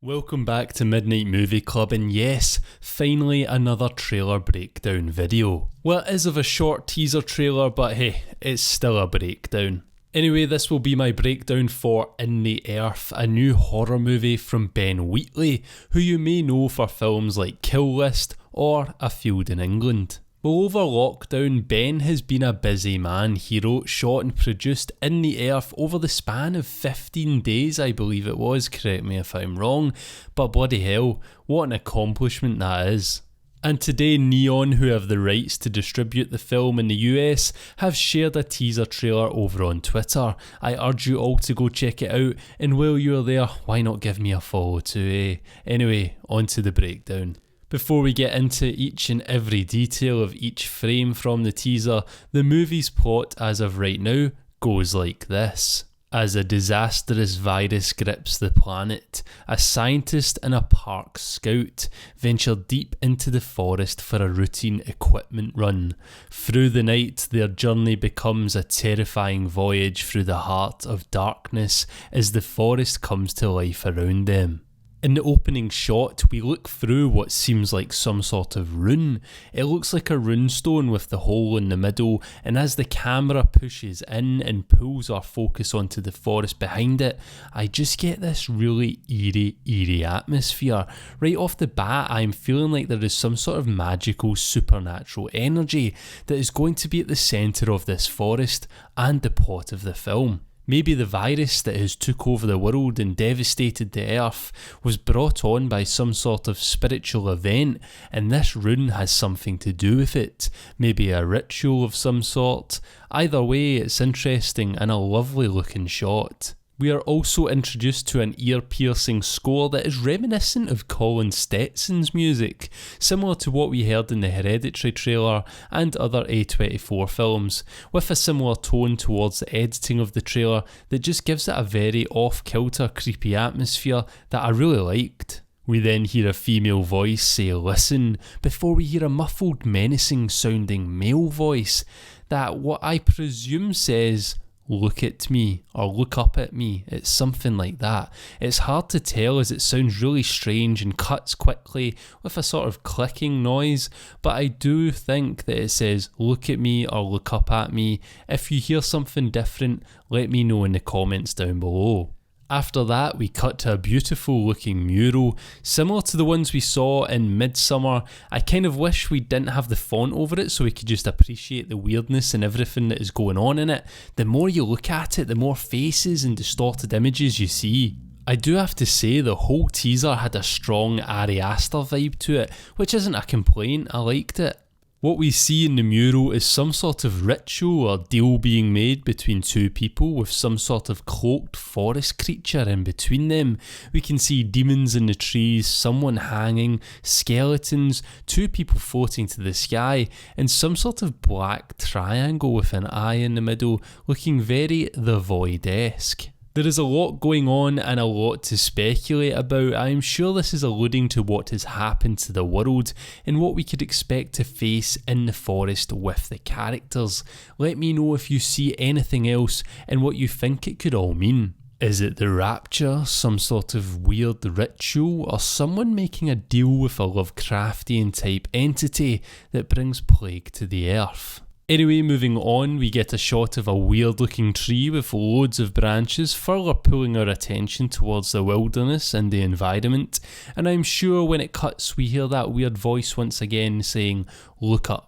Welcome back to Midnight Movie Club, and yes, finally another trailer breakdown video. Well, it is of a short teaser trailer, but hey, it's still a breakdown. Anyway, this will be my breakdown for In the Earth, a new horror movie from Ben Wheatley, who you may know for films like Kill List or A Field in England. Well, over lockdown, Ben has been a busy man. He wrote, shot and produced In the Earth over the span of 15 days, I believe it was, correct me if I'm wrong, but bloody hell, what an accomplishment that is. And today, Neon, who have the rights to distribute the film in the US, have shared a teaser trailer over on Twitter. I urge you all to go check it out, and while you're there, why not give me a follow too, eh? Anyway, on to the breakdown. Before we get into each and every detail of each frame from the teaser, the movie's plot as of right now goes like this. As a disastrous virus grips the planet, a scientist and a park scout venture deep into the forest for a routine equipment run. Through the night, their journey becomes a terrifying voyage through the heart of darkness as the forest comes to life around them. In the opening shot, we look through what seems like some sort of rune. It looks like a runestone with the hole in the middle, and as the camera pushes in and pulls our focus onto the forest behind it, I just get this really eerie atmosphere. Right off the bat, I'm feeling like there is some sort of magical supernatural energy that is going to be at the centre of this forest and the plot of the film. Maybe the virus that has took over the world and devastated the earth was brought on by some sort of spiritual event, and this rune has something to do with it. Maybe a ritual of some sort. Either way, it's interesting and a lovely looking shot. We are also introduced to an ear-piercing score that is reminiscent of Colin Stetson's music, similar to what we heard in the Hereditary trailer and other A24 films, with a similar tone towards the editing of the trailer that just gives it a very off-kilter, creepy atmosphere that I really liked. We then hear a female voice say "listen" before we hear a muffled, menacing sounding male voice that what I presume says "look at me" or "look up at me." It's something like that. It's hard to tell as it sounds really strange and cuts quickly with a sort of clicking noise, but I do think that it says "look at me" or "look up at me." If you hear something different, let me know in the comments down below. After that, we cut to a beautiful looking mural, similar to the ones we saw in Midsummer. I kind of wish we didn't have the font over it so we could just appreciate the weirdness and everything that is going on in it. The more you look at it, the more faces and distorted images you see. I do have to say the whole teaser had a strong Ari Aster vibe to it, which isn't a complaint, I liked it. What we see in the mural is some sort of ritual or deal being made between two people with some sort of cloaked forest creature in between them. We can see demons in the trees, someone hanging, skeletons, two people floating to the sky, and some sort of black triangle with an eye in the middle, looking very The Void-esque. There is a lot going on and a lot to speculate about. I am sure this is alluding to what has happened to the world and what we could expect to face in the forest with the characters. Let me know if you see anything else and what you think it could all mean. Is it the rapture, some sort of weird ritual, or someone making a deal with a Lovecraftian type entity that brings plague to the earth? Anyway, moving on, we get a shot of a weird looking tree with loads of branches, further pulling our attention towards the wilderness and the environment, and I'm sure when it cuts we hear that weird voice once again saying "look up."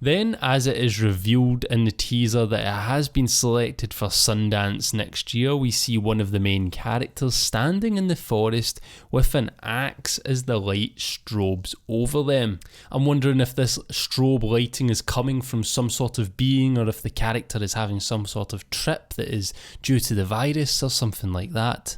Then, as it is revealed in the teaser that it has been selected for Sundance next year, we see one of the main characters standing in the forest with an axe as the light strobes over them. I'm wondering if this strobe lighting is coming from some sort of being, or if the character is having some sort of trip that is due to the virus or something like that.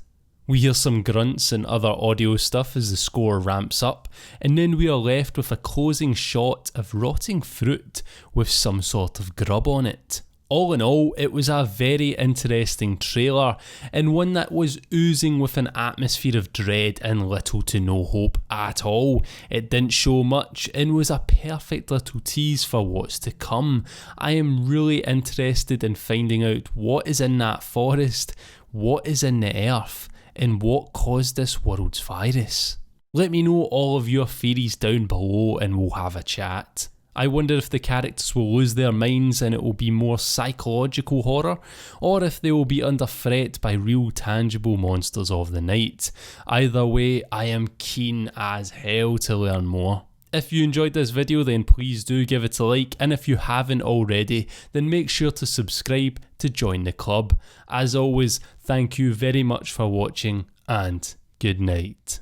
We hear some grunts and other audio stuff as the score ramps up, and then we are left with a closing shot of rotting fruit with some sort of grub on it. All in all, it was a very interesting trailer, and one that was oozing with an atmosphere of dread and little to no hope at all. It didn't show much and was a perfect little tease for what's to come. I am really interested in finding out what is in that forest, what is in the earth, in what caused this world's virus? Let me know all of your theories down below and we'll have a chat. I wonder if the characters will lose their minds and it will be more psychological horror, or if they will be under threat by real tangible monsters of the night. Either way, I am keen as hell to learn more. If you enjoyed this video then please do give it a like, and if you haven't already then make sure to subscribe to join the club. As always, thank you very much for watching and good night.